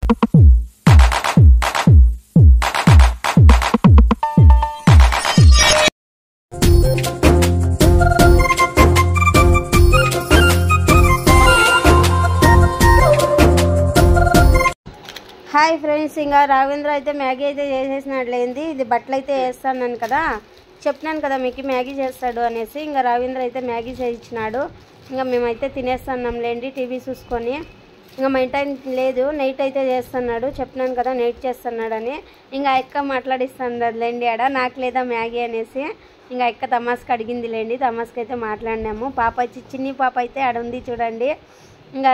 Hi friends, ఇంకా రాఘవేంద్ర అయితే Maggi అయితే చేసేసినట్లయింది. ఇది బట్టలు అయితే వేస్తాను కదా, చెప్పినాను కదా మీకు మ్యాగీ చేస్తాడు అనేసి. ఇంకా రాఘవేంద్ర అయితే మ్యాగీ చేయించినాడు. ఇంకా మేమైతే తినేస్తున్నాం లేండి టీవీ చూసుకొని. ఇంకా మా టైం లేదు, నైట్ అయితే చేస్తున్నాడు. చెప్పినాను కదా నైట్ చేస్తున్నాడని. ఇంకా ఎక్క మాట్లాడిస్తున్నాడు లేండి ఆడ, నాకు లేదా మ్యాగీ అనేసి. ఇంకా ఎక్క తమాస్కి అడిగింది లేండి, తమాస్కి అయితే మాట్లాడినాము. పాప చిన్ని పాప అయితే ఆడ ఉంది చూడండి. ఇంకా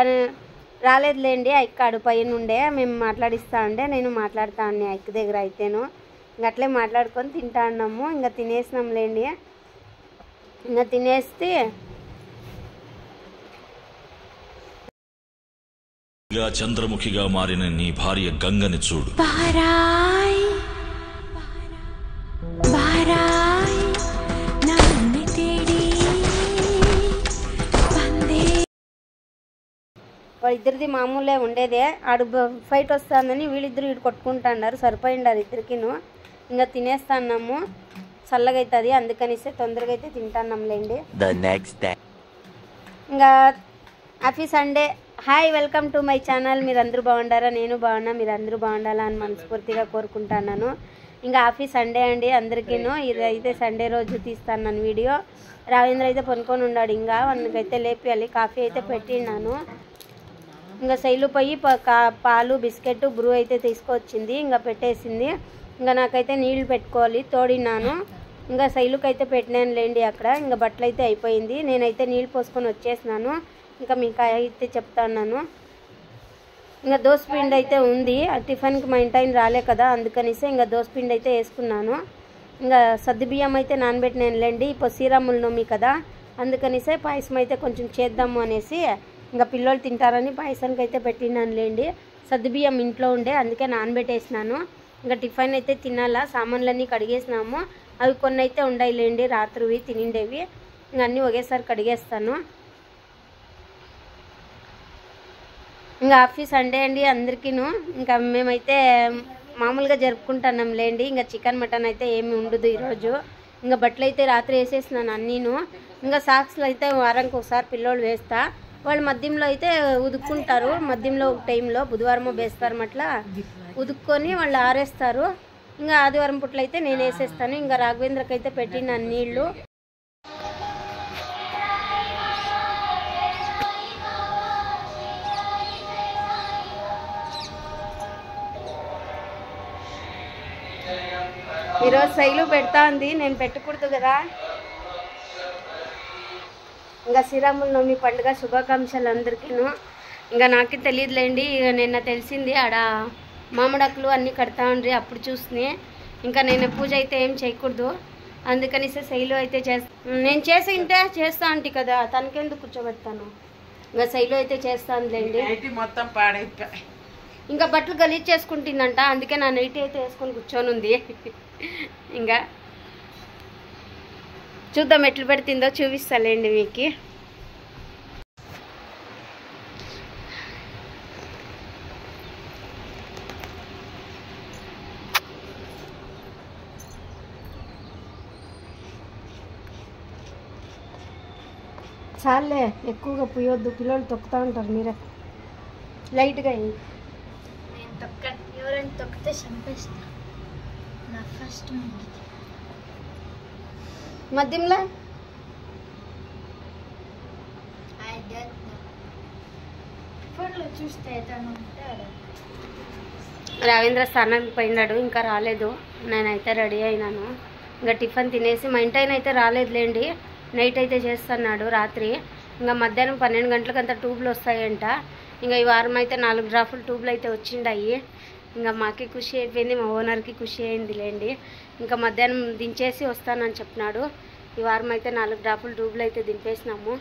రాలేదులేండి, ఐక్క అడు పైన ఉండే మేము మాట్లాడిస్తా ఉండే, నేను మాట్లాడుతా ఉండే ఐక్క దగ్గర అయితేను. ఇంక అట్లే మాట్లాడుకొని తింటా ఉన్నాము. ఇంకా తినేసినాం లేండి. ఇంకా తినేస్తే చంద్రముఖిగా మారిన నీ భార్య గంగని చూడు. వాళ్ళిద్దరిది మామూలే ఉండేదే. ఆడు ఫైట్ వస్తుందని వీళ్ళిద్దరు ఇటు కొట్టుకుంటున్నారు, సరిపోయిండారు ఇద్దరికిను. ఇంకా తినేస్తున్నాము, చల్లగా అవుతుంది అందుకనిస్తే తొందరగా అయితే తింటున్నాం లేండి. ఇంకా happy Sunday. Hi, welcome to my channel. మీరు అందరూ బాగుండారా? నేను బాగున్నా, మీరు అందరూ బాగుండాలా అని మనస్ఫూర్తిగా కోరుకుంటున్నాను. ఇంకా హ్యాపీ సండే అండి అందరికీను. ఇది అయితే సండే రోజు తీస్తాను వీడియో. రావేంద్ర అయితే పనుకొని ఉన్నాడు, ఇంకా వానికైతే లేపియాలి. కాఫీ అయితే పెట్టినాను. ఇంకా శైలు పోయి పాలు బిస్కెట్ బ్రూ అయితే తీసుకొచ్చింది, ఇంకా పెట్టేసింది. ఇంకా నాకైతే నీళ్లు పెట్టుకోవాలి తోడినాను. ఇంకా శైలుకి అయితే పెట్టినాను లేండి అక్కడ. ఇంకా బట్టలు అయితే అయిపోయింది, నేనైతే నీళ్ళు పోసుకొని వచ్చేసినాను. ఇంకా మీకు అయితే చెప్తాను. ఇంకా దోసపిండి అయితే ఉంది, టిఫిన్కి మా ఇంటాయన రాలే కదా అందుకనిసే ఇంకా దోసపిండి అయితే వేసుకున్నాను. ఇంకా సద్దుబియ్యం అయితే నానబెట్టినాను లేండి. ఇప్పుడు శ్రీరాముల నవమి కదా అందుకనిసే పాయసం అయితే కొంచెం చేద్దాము అనేసి ఇంకా పిల్లలు తింటారని పాయసానికి అయితే పెట్టినాను లేండి. సద్దుబియ్యం ఇంట్లో ఉండే అందుకే నానబెట్టేసినాను. ఇంకా టిఫిన్ అయితే తినాలా, సామాన్లన్నీ కడిగేసినాము. అవి కొన్ని అయితే ఉండాయి లేండి రాత్రివి తినిండేవి. ఇంకా అన్నీ ఒకేసారి కడిగేస్తాను. ఇంకా హ్యాపీ సండే అండి అందరికీను. ఇంకా మేమైతే మామూలుగా జరుపుకుంటున్నాం లేండి. ఇంకా చికెన్ మటన్ అయితే ఏమి ఉండదు ఈరోజు. ఇంకా బట్టలు అయితే రాత్రి వేసేసినాను అన్నీను. ఇంకా సాక్స్లు అయితే వారానికి ఒకసారి పిల్లోళ్ళు వేస్తా. వాళ్ళు మధ్యంలో అయితే ఉదుక్కుంటారు, మధ్యంలో ఒక టైంలో బుధవారమో బేస్తవారం అట్లా ఉదుక్కొని వాళ్ళు ఆరేస్తారు. ఇంకా ఆదివారం పుట్లు అయితే నేను వేసేస్తాను. ఇంకా రాఘవేంద్రకి అయితే పెట్టిన నీళ్ళు. ఈరోజు శైలు పెడతా ఉంది, నేను పెట్టకూడదు కదా. ఇంకా శ్రీరాముల నవమి పండుగ శుభాకాంక్షలు అందరికీను. ఇంకా నాకే తెలియదులేండి, నిన్న తెలిసింది ఆడ మామిడాకులు అన్నీ కడతా ఉండ్రి అప్పుడు చూసి. ఇంకా నేను పూజ అయితే ఏం చేయకూడదు అందుకనిసే శైలు అయితే నేను చేసి ఇంటే చేస్తా అంటే కదా, తనకెందుకు కూర్చోబెడతాను. ఇంకా శైలు అయితే చేస్తానులేండి. మొత్తం పాడైపోయి ఇంకా బట్టలు గలీజ్ చేసుకుంటుందంట, అందుకే నా నైట్ అయితే వేసుకొని కూర్చొని ఉంది. ఇంకా చూద్దాం ఎట్లు పెడుతుందో చూపిస్తాలేండి మీకు. చాలే ఎక్కువగా పోయొద్దు, పిల్లలు తొక్కుతూ ఉంటారు. మీరే లైట్గా నేను ఎవరైనా తొక్కితే చంపేస్తా. నా ఫస్ట్ మధ్యంలో ఫోన్లో చూస్తే రావేంద్ర స్థానానికి పోయినాడు, ఇంకా రాలేదు. నేనైతే రెడీ అయినాను. ఇంకా టిఫిన్ తినేసి మా ఇంటైన అయితే రాలేదులేండి, నైట్ అయితే చేస్తున్నాడు రాత్రి. ఇంకా మధ్యాహ్నం 12 గంటలకంతా ట్యూబ్లు వస్తాయంట. ఇంకా ఈ వారం అయితే 4 డ్రాఫులు ట్యూబ్లు అయితే వచ్చిండాయి. ఇంకా మాకి ఖుషి అయిపోయింది, మా ఓనర్కి ఖుషి అయింది లేండి. ఇంకా మధ్యాహ్నం దించేసి వస్తానని చెప్పినాడు. ఈ వారం అయితే 4 డ్రాఫులు ట్యూబ్లు అయితే దింపేసినాము.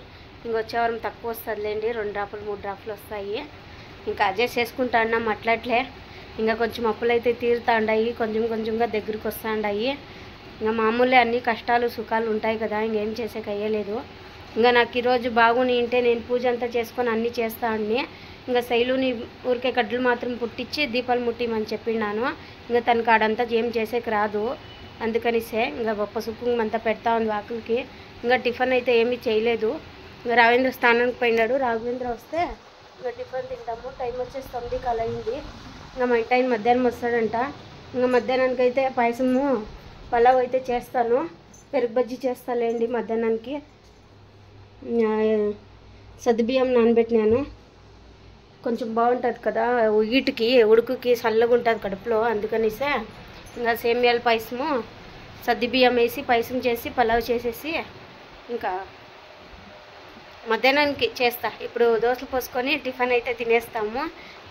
ఇంక వచ్చే వారం తక్కువ వస్తుందిలేండి, 2 డ్రాఫులు 3 డ్రాఫులు వస్తాయి. ఇంకా అడ్జస్ట్ చేసుకుంటా ఉన్నాం అట్లట్లే. ఇంకా కొంచెం అప్పులు అయితే తీరుతా ఉన్నాయి, కొంచెం కొంచెంగా దగ్గరికి వస్తూ ఉన్నాయి. ఇంకా మామూలే, అన్ని కష్టాలు సుఖాలు ఉంటాయి కదా, ఇంకేం చేసేకి అయ్యలేదు. ఇంకా నాకు ఈరోజు బాగుని ఉంటే నేను పూజ అంతా చేసుకొని అన్నీ చేస్తా అండి. ఇంకా శైలుని ఊరికే కడ్డలు మాత్రం పుట్టించి దీపాలు ముట్టిమని చెప్పినాను. ఇంకా తనకు ఆడంతా ఏం చేసేకి రాదు, అందుకనిసే ఇంకా పసుపు అంతా పెడతా ఉంది వాకులకి. ఇంకా టిఫిన్ అయితే ఏమీ చేయలేదు. ఇంకా రావేంద్ర స్థానానికి పోయినాడు. రాఘవేంద్ర వస్తే ఇంకా టిఫిన్ తింటాము. టైం వచ్చేసి 9 కల అయింది. ఇంకా మా ఇంటి ఆయన మధ్యాహ్నం వస్తాడంట. ఇంకా మధ్యాహ్నానికి అయితే పాయసము పలావ్ అయితే చేస్తాను, పెరుగు బజ్జీ చేస్తాలేండి. మధ్యాహ్నానికి సద్దుబియ్యం నానబెట్టినాను, కొంచెం బాగుంటుంది కదా వీటికి ఉడుకుకి చల్లగా ఉంటుంది కడుపులో, అందుకనిసే ఇంకా సేమియాల పాయసము సద్దుబియ్యం వేసి పాయసం చేసి పలావ్ చేసేసి ఇంకా మధ్యాహ్నానికి చేస్తా. ఇప్పుడు దోశలు పోసుకొని టిఫిన్ అయితే తినేస్తాము.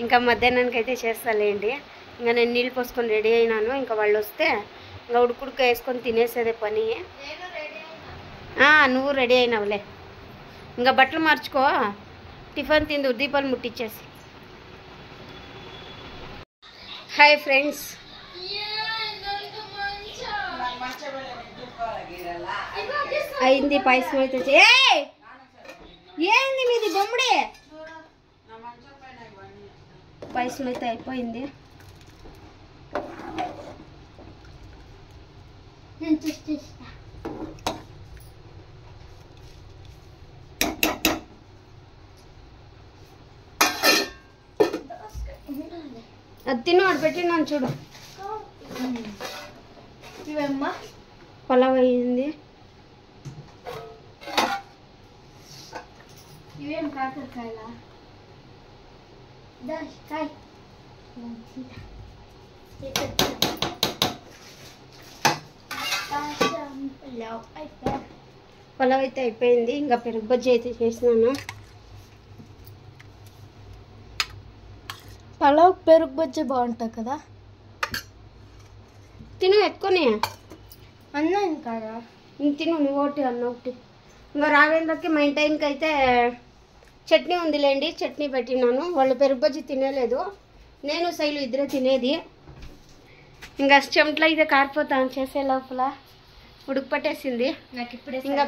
ఇంకా మధ్యాహ్నానికి అయితే చేస్తాలేండి. ఇంకా నేను నీళ్ళు పోసుకొని రెడీ అయినాను. ఇంకా వాళ్ళు వస్తే ఇంకా ఉడుకుడుకు వేసుకొని తినేసేదే పని. నువ్వు రెడీ అయినావులే. ఇంకా బట్టలు మార్చుకో, టిఫిన్ తిందు, దీపాలు ముట్టించేసి. హాయ్ ఫ్రెండ్స్, అయింది పాయసం అయితే. ఏంది మీది బొమ్మడే? పాయసం అయితే అయిపోయింది. అది తిను, ఆడు పెట్టినాను చూడు. ఇవమ్మా పలావ్ అయ్యింది. ఇవేం కాకరకాయలా? కాయ పలావ్ అయితే అయిపోయింది. ఇంకా పెరుగు బజ్జీ అయితే చేసినాను. పలావ్ పెరుగు బజ్జీ బాగుంటుంది కదా. తిను ఎత్తుకొని. అన్నం కదా తిను, నువ్వు ఒకటి అన్న ఒకటి. ఇంకా రావేంద్రకి మా ఇంటికి అయితే చట్నీ ఉందిలేండి, చట్నీ పెట్టినాను. వాళ్ళు పెరుగు బజ్జీ తినేలేదు, నేను శైలు ఇద్దరే తినేది. ఇంకా చెమటలు అయితే కారిపోతాను చేసే లోపల, ఉడుకు పట్టేసింది. నాకు ఇప్పుడే ఇంకా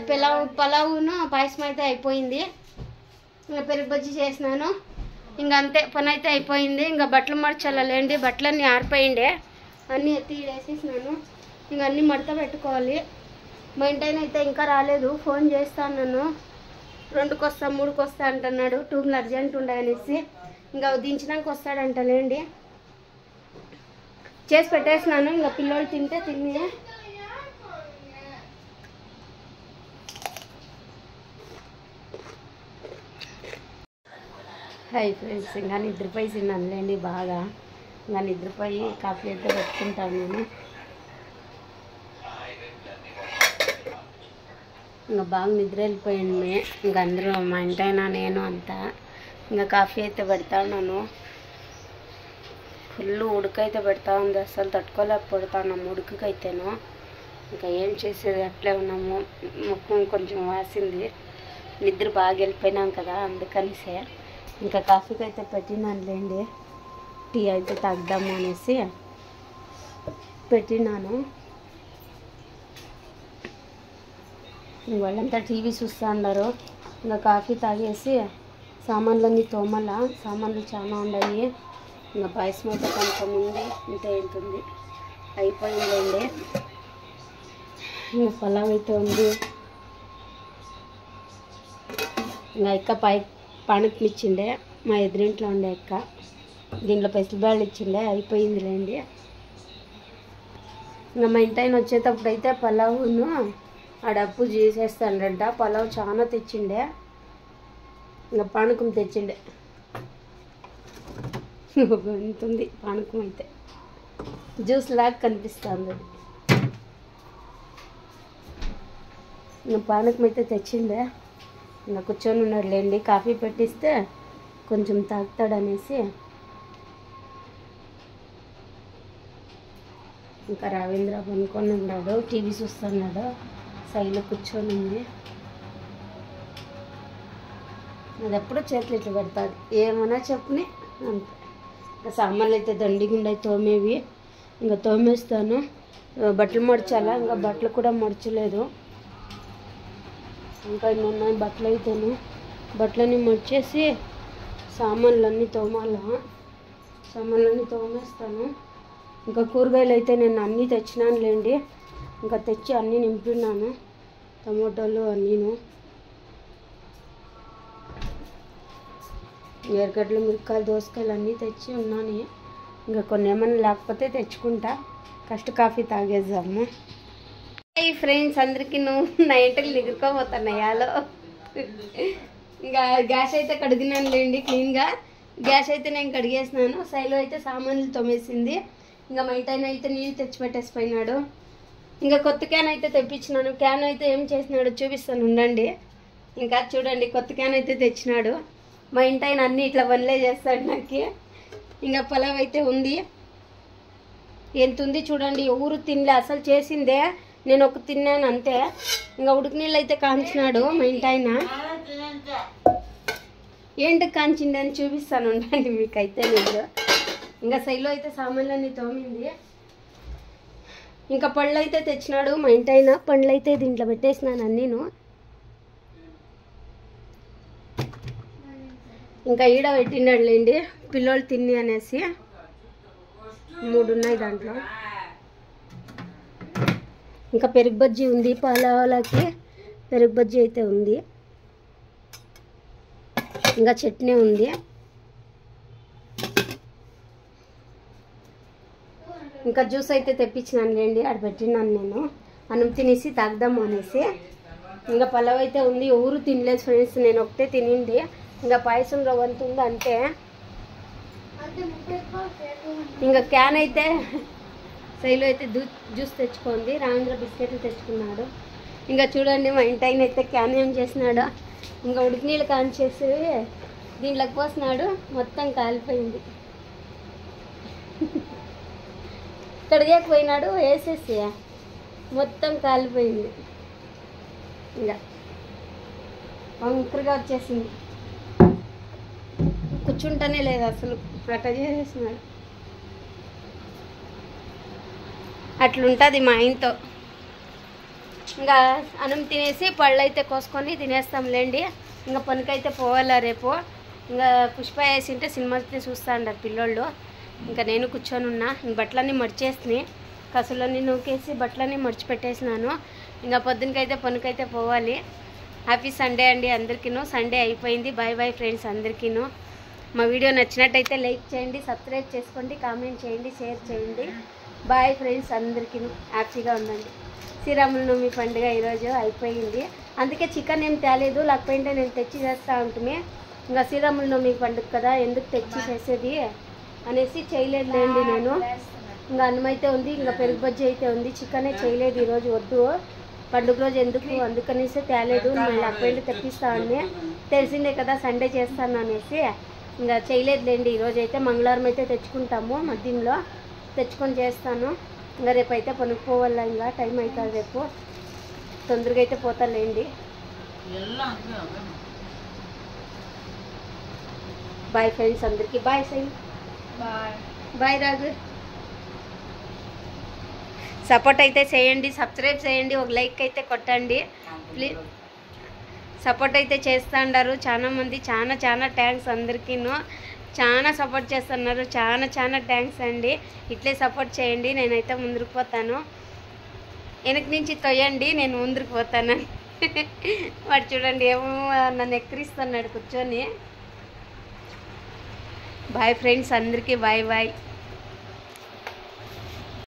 పలావును పాయసం అయితే అయిపోయింది. ఇంకా పెరుగు బజ్జీ చేసినాను. ఇంకా అంతే, పని అయితే అయిపోయింది. ఇంకా బట్టలు మడచాలండి, బట్టలన్నీ ఆరిపోయిండే, అన్నీ ఎత్తి వేసేసినాను. ఇంకా అన్నీ మడత పెట్టుకోవాలి. మా ఇంటి అయితే ఇంకా రాలేదు, ఫోన్ చేస్తాను నన్ను. 2కి వస్తా 3కి వస్తా అంటున్నాడు, టూమ్లు అర్జెంట్ ఉండనేసి. ఇంకా దించినాక వస్తాడంటలేండి. చేసి పెట్టేసినాను. ఇంకా పిల్లోళ్ళు తింటే తిని. హాయ్ ఫ్రెండ్స్, ఇంకా నిద్రపోయి తిన్నానులేండి బాగా. ఇంకా నిద్రపోయి కాఫీ అయితే పెట్టుకుంటాను నేను. ఇంకా బాగా నిద్ర వెళ్ళిపోయింది. ఇంకా అందరూ మా ఇంటైనా నేను అంతా. ఇంకా కాఫీ అయితే పెడతాను. ఫుల్ ఉడకైతే పెడతా ఉంది, అసలు తట్టుకోలేకపోతాను ఉడుకైతేను. ఇంకా ఏం చేసేది, అట్లే ఉన్నాము. ముఖం కొంచెం వాసింది, నిద్ర బాగా వెళ్ళిపోయినాం కదా, అందుకనిసే ఇంకా కాఫీకి అయితే పెట్టినానులేండి. టీ అయితే తాగుదాము అనేసి పెట్టినాను. వాళ్ళంతా టీవీ చూస్తూ ఉన్నారు. ఇంకా కాఫీ తాగేసి సామాన్లన్నీ తోమల, సామాన్లు చాలా ఉన్నాయి. ఇంకా పాయసం అయితే కొంచెం ఉంది, ఇంత ఉంటుంది, అయిపోయిందండి. ఇంకా పలావ్ అయితే ఉంది. ఇంకా ఎక్క పానకం ఇచ్చిండే, మా ఎదురింట్లో ఉండే ఎక్క, దీంట్లో పెసరబ్యాళ్ళు ఇచ్చిండే, అయిపోయిందిలేండి. ఇంకా మా ఇంటి ఆయన వచ్చేటప్పుడు అయితే పలావును ఆడప్పు చేసేస్తాడంట. పలావ్ చాలా తెచ్చిండే, ఇంకా పానకం తెచ్చిండే. ఉంటుంది పానకం అయితే, జ్యూస్ లాగా కనిపిస్తుంది అది. ఇంకా పానకం అయితే తెచ్చిండే. ఇంకా కూర్చొని ఉన్నాడులేండి, కాఫీ పెట్టిస్తే కొంచెం తాగుతాడనేసి. ఇంకా రావేంద్ర పనుకొని ఉన్నాడు, టీవీ చూస్తున్నాడు. సైడ్లో కూర్చొని ఉంది. అది ఎప్పుడో చేతులు ఇట్లా పెడతాడు, ఏమన్నా చెప్పుని అంతే. ఇంకా సామాన్లు అయితే దండిగుండాయి తోమేవి, ఇంకా తోమేస్తాను. బట్టలు మడచాలా, ఇంకా బట్టలు కూడా మడచలేదు. ఇంకా ఉన్నాయి బట్టలు అయితేను. బట్టలని మడిచేసి సామాన్లన్నీ తోమాలా, సామాన్లన్నీ తోమేస్తాను. ఇంకా కూరగాయలు అయితే నేను అన్నీ తెచ్చినానులేండి, ఇంకా తెచ్చి అన్నీ నింపున్నాను. టమోటాలు అన్నీను, ఎర్రగడ్డలు, మిరపకాయలు, దోసకాయలు అన్నీ తెచ్చి ఉన్నాను. ఇంకా కొన్ని ఏమన్నా లేకపోతే తెచ్చుకుంటా. ఫస్ట్ కాఫీ తాగేద్దాము. ఈ ఫ్రెండ్స్ అందరికీ నా ఇంటికి నిగురుకోబోతున్నాయాలో. ఇంకా గ్యాస్ అయితే కడిగినానులేండి క్లీన్గా. గ్యాస్ అయితే నేను కడిగేసినాను. శైలు అయితే సామాన్లు తోమేసింది. ఇంకా మా ఇంటి అయితే నీళ్ళు తెచ్చిపెట్టేసిపోయినాడు. ఇంకా కొత్త క్యాన్ అయితే తెప్పించినాను. క్యాన్ అయితే ఏం చేసినాడు చూపిస్తాను ఉండండి. ఇంకా చూడండి, కొత్త క్యాన్ అయితే తెచ్చినాడు. మా ఇంటి ఆయన అన్నీ ఇట్లా వన్లే చేస్తాడు నాకు. ఇంకా పలావ్ అయితే ఉంది, ఎంత ఉంది చూడండి. ఎవరు తినలే అసలు, చేసిందే నేను ఒక తిన్నాను అంతే. ఇంకా ఉడికి నీళ్ళు అయితే కాంచినాడు మా ఇంటి ఆయన. ఏంటి కాంచిండి అని చూపిస్తాను ఉండండి మీకైతే నేను. ఇంకా శైలు అయితే సామాన్లన్నీ తోమింది. ఇంకా పళ్ళు అయితే తెచ్చినాడు మా ఇంటి ఆయన. పండ్లు అయితే దీంట్లో పెట్టేసినాను అన్నీను. ఇంకా ఈడ పెట్టినాడులేండి పిల్లోళ్ళు తిని అనేసి. 3 ఉన్నాయి దాంట్లో. ఇంకా పెరుగు బజ్జీ ఉంది, పాలకి పెరుగు బజ్జీ అయితే ఉంది. ఇంకా చట్నీ ఉంది. ఇంకా జ్యూస్ అయితే తెప్పించినాను లేండి, అక్కడ పెట్టినాను నేను. అన్నం తినేసి తాగుదాము అనేసి. ఇంకా పలావ్ అయితే ఉంది, ఎవరు తినలేదు ఫ్రెండ్స్, నేను ఒకటే తినింది. ఇంకా పాయసం రవ్వంత ఉంది అంతే. ఇంకా క్యాన్ అయితే శైలు అయితే జ్యూస్ తెచ్చుకుంది, రాంధ్ర బిస్కెట్లు తెచ్చుకున్నాడు. ఇంకా చూడండి మా ఇంటి ఆయన అయితే క్యాన్ ఏం చేసినాడు, ఇంకా ఉడికి నీళ్ళు కాంచేసి దీంట్లోకి పోసినాడు. మొత్తం కాలిపోయింది. కడిగేకపోయినాడు, వేసేసి మొత్తం కాలిపోయింది. ఇంకా వంకరగా వచ్చేసింది, కూర్చుంటానే లేదు అసలు, అట్లా చేసేసినాడు. అట్లుంటుంది మా ఆయనతో. ఇంకా అన్నం తినేసి పళ్ళు అయితే కోసుకొని తినేస్తాంలేండి. ఇంకా పనికైతే పోవాలా రేపు. ఇంకా పుష్ప వేసింటే సినిమా చూస్తూ ఉంటారు పిల్లోళ్ళు. ఇంకా నేను కూర్చొని ఉన్నా. ఇంక బట్టలన్నీ మడిచేసినాయి, కసులన్నీ నూకేసి బట్టలన్నీ మడిచిపెట్టేసినాను. ఇంకా పొద్దునకైతే పనికైతే పోవాలి. హ్యాపీ సండే అండి అందరికీను. సండే అయిపోయింది. బాయ్ బాయ్ ఫ్రెండ్స్ అందరికీను. మా వీడియో నచ్చినట్టయితే లైక్ చేయండి, సబ్స్క్రైబ్ చేసుకోండి, కామెంట్ చేయండి, షేర్ చేయండి. బాయ్ ఫ్రెండ్స్ అందరికీను. హ్యాపీగా ఉండండి. శ్రీరామనవమి పండుగ ఈరోజు అయిపోయింది, అందుకే చికెన్ ఏం తేలేదు, లేకపోయింటే నేను తెచ్చి చేస్తూ ఉంటుంది. ఇంకా శ్రీరామనవమి పండుగ కదా, ఎందుకు తెచ్చి చేసేది అనేసి చేయలేదులేండి నేను. ఇంకా అన్నం అయితే ఉంది, ఇంకా పెరుగు బజ్జీ అయితే ఉంది. చికెనే చేయలేదు ఈరోజు, వద్దు పండుగ రోజు ఎందుకు, అందుకనేసి తేలేదు. మళ్ళీ లేకపోయింటే తెప్పిస్తామని, తెలిసిందే కదా సండే చేస్తాను అనేసి ఇంకా చేయలేదులేండి. ఈరోజు అయితే మంగళవారం అయితే తెచ్చుకుంటాము, మధ్యంలో తెచ్చుకొని చేస్తాను. ఇంకా రేపు అయితే పనుకోవాలా, ఇంకా టైం అవుతుంది రేపు, తొందరగా అయితే పోతాలేండి. బాయ్ ఫ్రెండ్స్ అందరికీ. బాయ్ సై, బాయ్ రాగు. సపోర్ట్ అయితే చేయండి, సబ్స్క్రైబ్ చేయండి, ఒక లైక్ అయితే కొట్టండి ప్లీజ్. సపోర్ట్ అయితే చేస్తూ ఉన్నారు చాలామంది, చాలా థ్యాంక్స్ అందరికీను. చాలా సపోర్ట్ చేస్తున్నారు, చాలా థ్యాంక్స్ అండి. ఇట్లే సపోర్ట్ చేయండి, నేనైతే ముందుకు పోతాను. వెనక నుంచి తొయ్యండి, నేను ముందుకు పోతాను. వాడు చూడండి ఏమో నన్ను ఎక్కిరిస్తున్నాడు కూర్చొని. బాయ్ ఫ్రెండ్స్ అందరికీ, బాయ్ బాయ్.